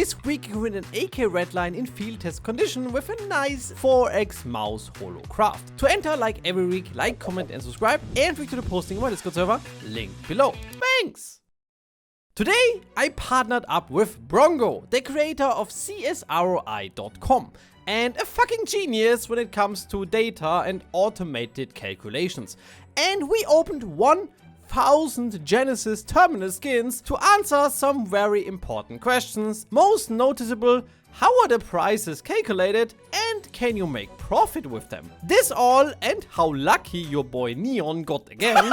This week you win an AK Redline in field test condition with a nice 4x mouse holocraft. To enter, like every week, like, comment and subscribe, and link to the posting on my Discord server, link below. Thanks! Today I partnered up with Brongo, the creator of CSROI.com, and a fucking genius when it comes to data and automated calculations. And we opened 1,000 Genesis terminal skins to answer some very important questions. Most noticeable, how are the prices calculated and can you make profit with them? This all and how lucky your boy Neon got again.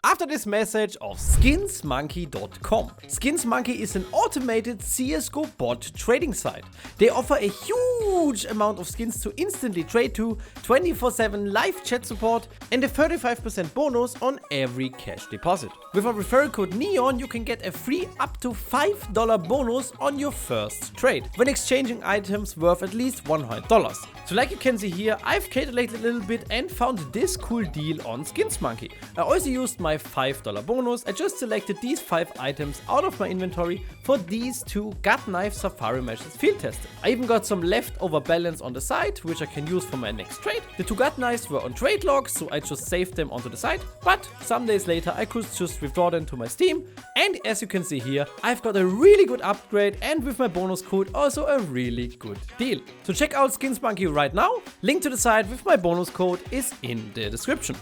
After this message of skinsmonkey.com. Skinsmonkey is an automated CSGO bot trading site. They offer a huge amount of skins to instantly trade to, 24/7 live chat support, and a 35% bonus on every cash deposit. With our referral code NEON, you can get a free up to $5 bonus on your first trade when exchanging items worth at least $100. So like you can see here, I've calculated a little bit and found this cool deal on Skinsmonkey. I also used my $5 bonus. I just selected these 5 items out of my inventory for these 2 gut knife safari meshes field tested. I even got some leftover balance on the side, which I can use for my next trade. The 2 gut knives were on trade logs, so I just saved them onto the side, but some days later I could just withdraw them to my Steam, and as you can see here, I've got a really good upgrade and with my bonus code also a really good deal. So check out Skinsmonkey right now. Link to the site with my bonus code is in the description.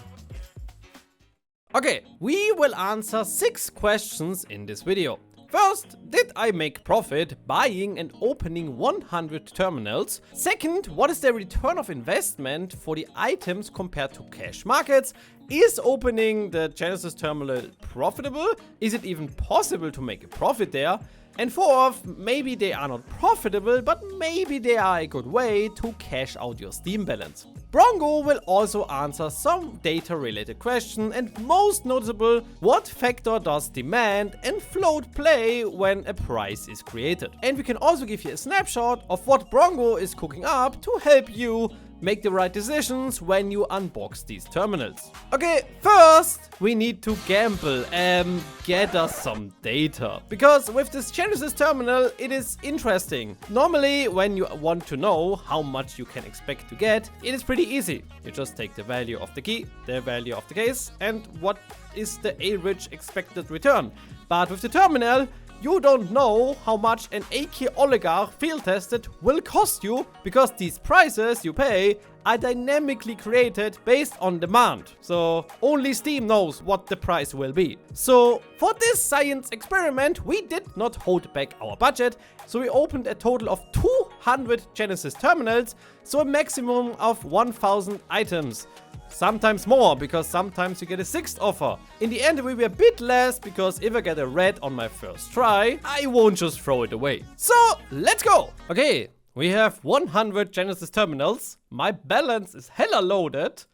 Okay, we will answer 6 questions in this video. First, did I make profit buying and opening 100 terminals? Second, what is the return of investment for the items compared to cash markets? Is opening the Genesis terminal profitable? Is it even possible to make a profit there? And fourth, maybe they are not profitable, but maybe they are a good way to cash out your Steam balance. Brongo will also answer some data related questions, and most noticeable, what factor does demand and float play when a price is created? And we can also give you a snapshot of what Brongo is cooking up to help you make the right decisions when you unbox these terminals. Okay, first we need to gamble and get us some data. Because with this Genesis terminal, it is interesting. Normally, when you want to know how much you can expect to get, it is pretty easy. You just take the value of the key, the value of the case, and what is the average expected return. But with the terminal, you don't know how much an AK Oligarch field tested will cost you, because these prices you pay are dynamically created based on demand. So only Steam knows what the price will be. So for this science experiment, we did not hold back our budget. So we opened a total of 200 Genesis terminals, so a maximum of 1,000 items. Sometimes more, because sometimes you get a 6th offer. In the end, it will be a bit less, because if I get a red on my first try, I won't just throw it away. So let's go! Okay, we have 100 Genesis terminals. My balance is hella loaded.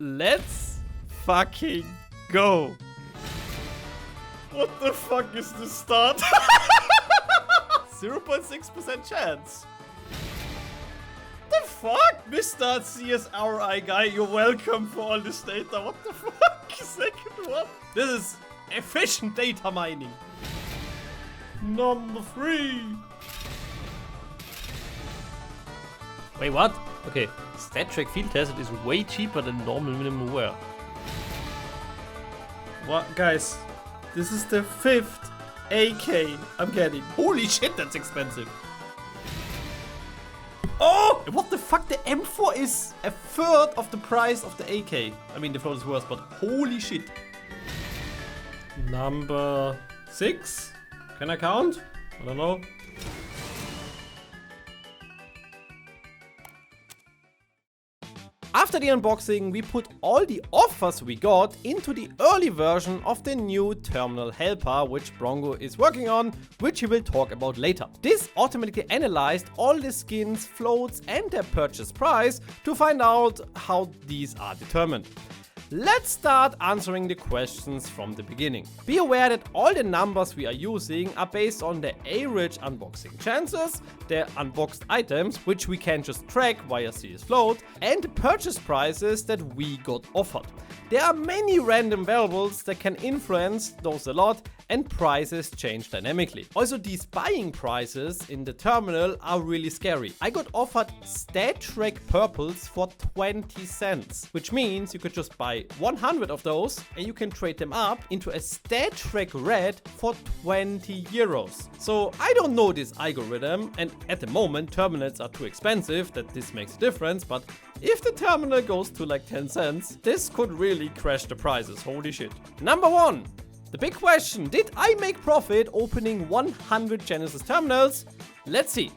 Let's fucking go. What the fuck is the start? 0.6% chance. What the fuck? Mr. CSRI guy, you're welcome for all this data. What the fuck? Second one? This is efficient data mining. Number 3. Wait, what? Okay, stat track field tested is way cheaper than normal minimum wear. What, guys? This is the 5th AK I'm getting. Holy shit, that's expensive. Oh! What the fuck? The M4 is a third of the price of the AK. I mean, the float is worse, but holy shit. Number 6? Can I count? I don't know. After the unboxing, we put all the offers we got into the early version of the new terminal helper, which Brongo is working on, which he will talk about later. This automatically analyzed all the skins, floats and their purchase price to find out how these are determined. Let's start answering the questions from the beginning. Be aware that all the numbers we are using are based on the average unboxing chances, the unboxed items, which we can just track via CS Float, and the purchase prices that we got offered. There are many random variables that can influence those a lot, and prices change dynamically. Also, these buying prices in the terminal are really scary. I got offered StatTrak purples for 20 cents, which means you could just buy 100 of those and you can trade them up into a StatTrak red for 20 euros. So I don't know this algorithm, and at the moment terminals are too expensive that this makes a difference, but if the terminal goes to like 10 cents, this could really crash the prices, holy shit. Number 1. The big question, did I make profit opening 100 Genesis terminals? Let's see.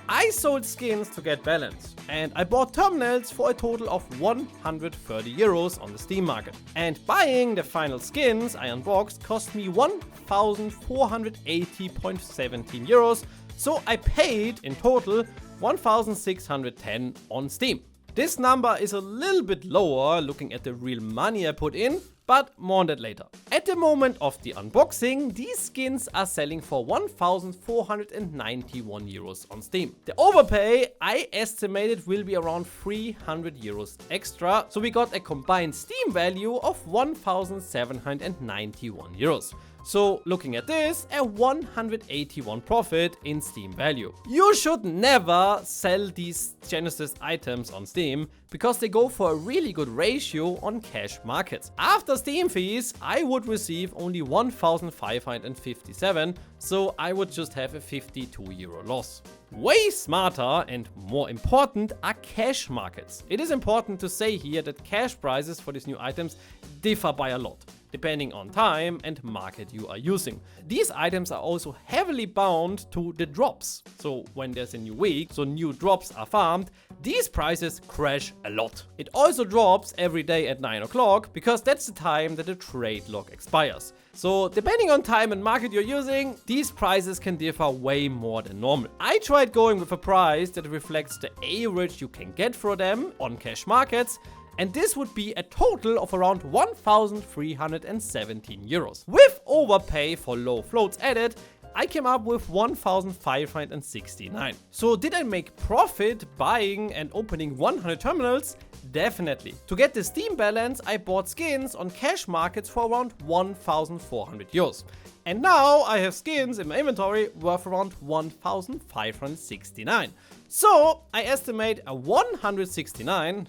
I sold skins to get balance, and I bought terminals for a total of 130 euros on the Steam market. And buying the final skins I unboxed cost me 1,480.17 euros, so I paid in total 1,610 on Steam. This number is a little bit lower looking at the real money I put in, but more on that later. At the moment of the unboxing, these skins are selling for 1,491 euros on Steam. The overpay I estimated will be around 300 euros extra, so we got a combined Steam value of 1,791 euros. So looking at this, a 181 profit in Steam value. You should never sell these Genesis items on Steam because they go for a really good ratio on cash markets. After Steam fees, I would receive only 1,557, so I would just have a 52 euro loss. Way smarter and more important are cash markets. It is important to say here that cash prices for these new items differ by a lot, depending on time and market you are using. These items are also heavily bound to the drops. So when there's a new week, so new drops are farmed, these prices crash a lot. It also drops every day at 9 o'clock because that's the time that the trade log expires. So depending on time and market you're using, these prices can differ way more than normal. I tried going with a price that reflects the average you can get for them on cash markets, and this would be a total of around 1,317 euros. With overpay for low floats added, I came up with 1,569. So did I make profit buying and opening 100 terminals? Definitely. To get the Steam balance, I bought skins on cash markets for around 1,400 euros. And now I have skins in my inventory worth around 1,569. So I estimate a 169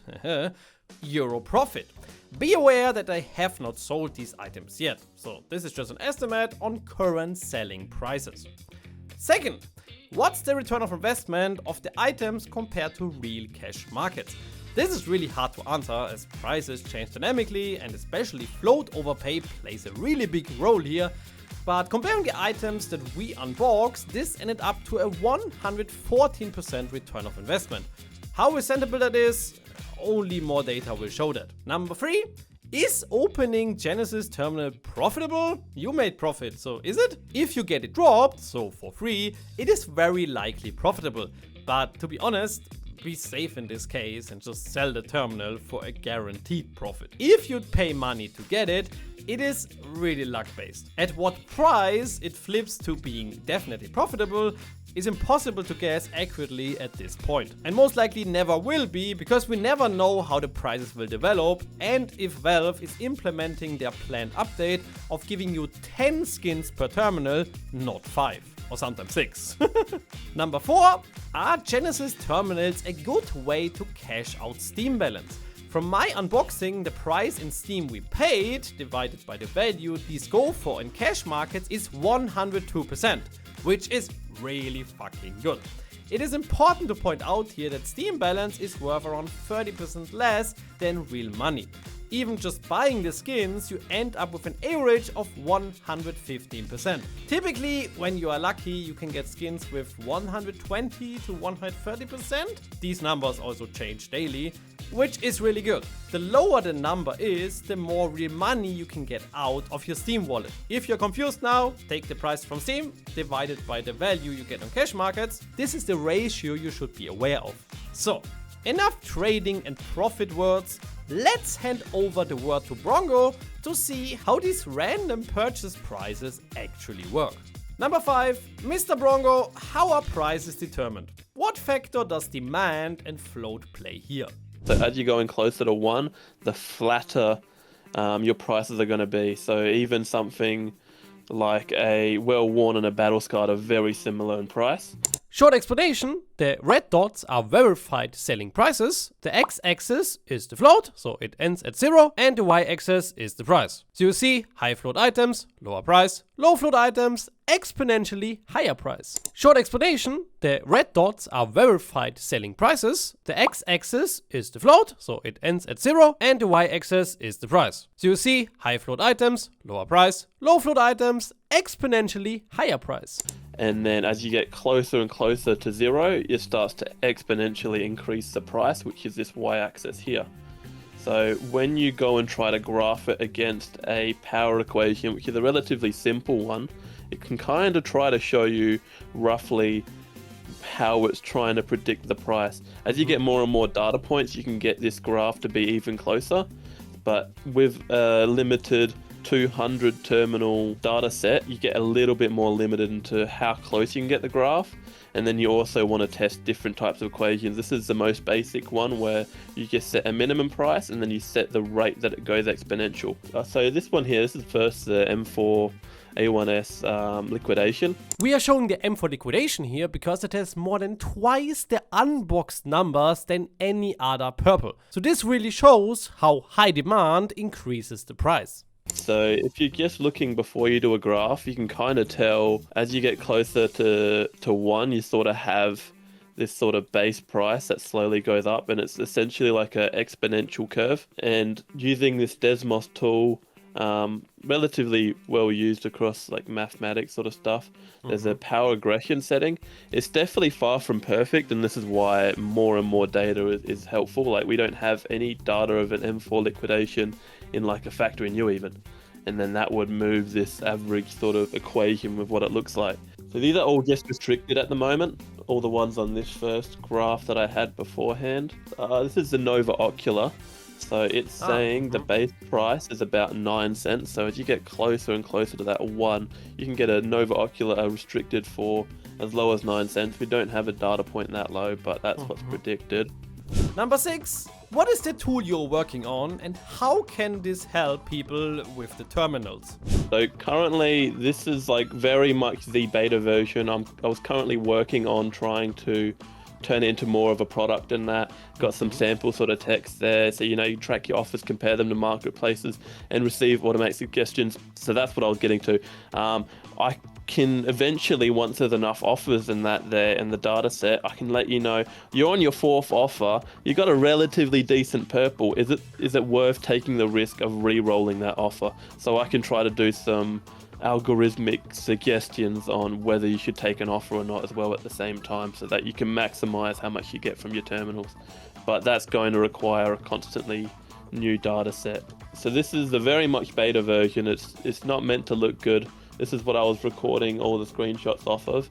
euro profit. Be aware that I have not sold these items yet, so this is just an estimate on current selling prices. Second, what's the return of investment of the items compared to real cash markets? This is really hard to answer as prices change dynamically and especially float overpay plays a really big role here. But comparing the items that we unboxed, this ended up to a 114% return of investment. How presentable that is? Only more data will show that. Number 3, is opening Genesis terminal profitable? You made profit, so is it? If you get it dropped, so for free, it is very likely profitable. But to be honest, be safe in this case and just sell the terminal for a guaranteed profit. If you'd pay money to get it, it is really luck based. At what price it flips to being definitely profitable is impossible to guess accurately at this point. And most likely never will be because we never know how the prices will develop and if Valve is implementing their planned update of giving you 10 skins per terminal, not 5. Or sometimes 6. Number 4, are Genesis terminals a good way to cash out Steam balance? From my unboxing, the price in Steam we paid, divided by the value these go for in cash markets is 102%, which is really fucking good. It is important to point out here that Steam balance is worth around 30% less than real money. Even just buying the skins, you end up with an average of 115%. Typically, when you are lucky, you can get skins with 120 to 130%. These numbers also change daily, which is really good. The lower the number is, the more real money you can get out of your Steam wallet. If you're confused now, take the price from Steam, divided by the value you get on cash markets. This is the ratio you should be aware of. So, enough trading and profit words. Let's hand over the word to Brongo to see how these random purchase prices actually work. Number 5, Mr. Brongo, how are prices determined? What factor does demand and float play here? So as you're going closer to 1, the flatter your prices are going to be. So even something like a well-worn and a battle scarred are very similar in price. Short explanation, the red dots are verified selling prices, the x-axis is the float, so it ends at 0, and the y-axis is the price. So you see high float items, lower price, low float items, exponentially higher price. Short explanation, the red dots are verified selling prices, the x-axis is the float, so it ends at 0, and the y-axis is the price. So you see high float items, lower price, low float items, exponentially higher price. And then as you get closer and closer to 0, it starts to exponentially increase the price, which is this y-axis here. So when you go and try to graph it against a power equation, which is a relatively simple one, it can kind of try to show you roughly how it's trying to predict the price. As you get more and more data points, you can get this graph to be even closer. But with a limited 200 terminal data set, you get a little bit more limited into how close you can get the graph. And then you also want to test different types of equations. This is the most basic one where you just set a minimum price and then you set the rate that it goes exponential. So this one here, this is first the M4 A1S liquidation. We are showing the M4 liquidation here because it has more than twice the unboxed numbers than any other purple. So this really shows how high demand increases the price. So if you're just looking before you do a graph, you can kind of tell as you get closer to 1, you sort of have this sort of base price that slowly goes up, and it's essentially like an exponential curve. And using this Desmos tool, relatively well used across like mathematics sort of stuff. There's a power aggression setting. It's definitely far from perfect, and this is why more and more data is helpful. Like we don't have any data of an M4 liquidation in like a factory new even, and then that would move this average sort of equation with what it looks like. So these are all just restricted at the moment, all the ones on this first graph that I had beforehand. This is the Nova Ocular. So it's saying the base price is about 9 cents. So as you get closer and closer to that 1, you can get a Nova Ocular restricted for as low as 9 cents. We don't have a data point that low, but that's what's predicted. Number 6. What is the tool you're working on and how can this help people with the terminals? So currently this is like very much the beta version. I was currently working on trying to turn it into more of a product than that. Got some sample sort of text there, so you track your offers, compare them to marketplaces, and receive automatic suggestions. So that's what I was getting to. I can eventually, once there's enough offers in that there in the data set, I can let you know you're on your 4th offer, you got a relatively decent purple. Is it worth taking the risk of re-rolling that offer? So I can try to do some algorithmic suggestions on whether you should take an offer or not as well at the same time, so that you can maximize how much you get from your terminals. But that's going to require a constantly new data set. So this is the very much beta version. It's not meant to look good. This is what I was recording all the screenshots off of.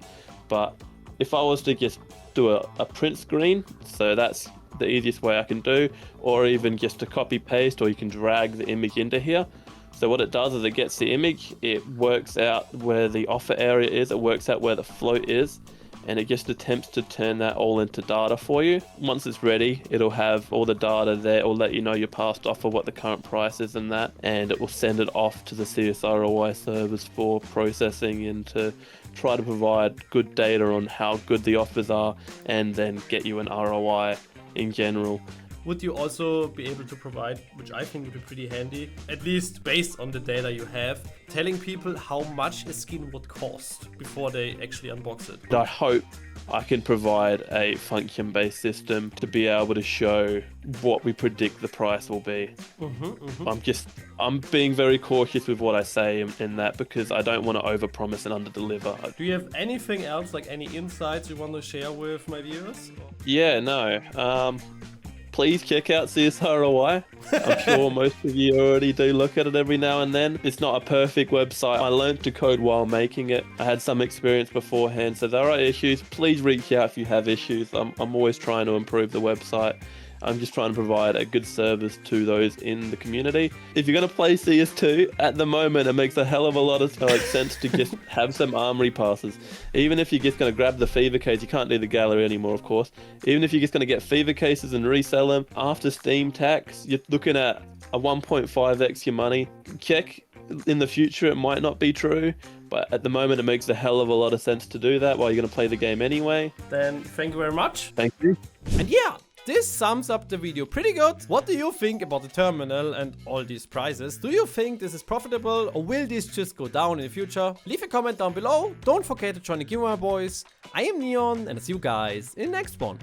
But if I was to just do a print screen, so that's the easiest way I can do, or even just a copy paste, or you can drag the image into here. So what it does is it gets the image, it works out where the offer area is, it works out where the float is, and it just attempts to turn that all into data for you. Once it's ready, it'll have all the data there. It'll let you know your past offer, what the current price is and that, and it will send it off to the CSROI servers for processing and to try to provide good data on how good the offers are, and then get you an ROI in general. Would you also be able to provide, which I think would be pretty handy, at least based on the data you have, telling people how much a skin would cost before they actually unbox it? I hope I can provide a function-based system to be able to show what we predict the price will be. I'm being very cautious with what I say in that, because I don't want to overpromise and underdeliver. Do you have anything else, like any insights you want to share with my viewers? Yeah, no. Please check out CSROI. I'm sure most of you already do look at it every now and then. It's not a perfect website. I learned to code while making it. I had some experience beforehand, so there are issues. Please reach out if you have issues. I'm always trying to improve the website. I'm just trying to provide a good service to those in the community. If you're going to play CS2, at the moment, it makes a hell of a lot of sense to just have some armory passes. Even if you're just going to grab the fever case, you can't do the gallery anymore, of course. Even if you're just going to get fever cases and resell them, after Steam tax, you're looking at a 1.5x your money. Check in the future it might not be true, but at the moment it makes a hell of a lot of sense to do that while you're going to play the game anyway. Then thank you very much. Thank you. And yeah, this sums up the video pretty good. What do you think about the terminal and all these prices? Do you think this is profitable, or will this just go down in the future? Leave a comment down below. Don't forget to join the giveaway, boys. I am Neon, and I'll see you guys in the next one.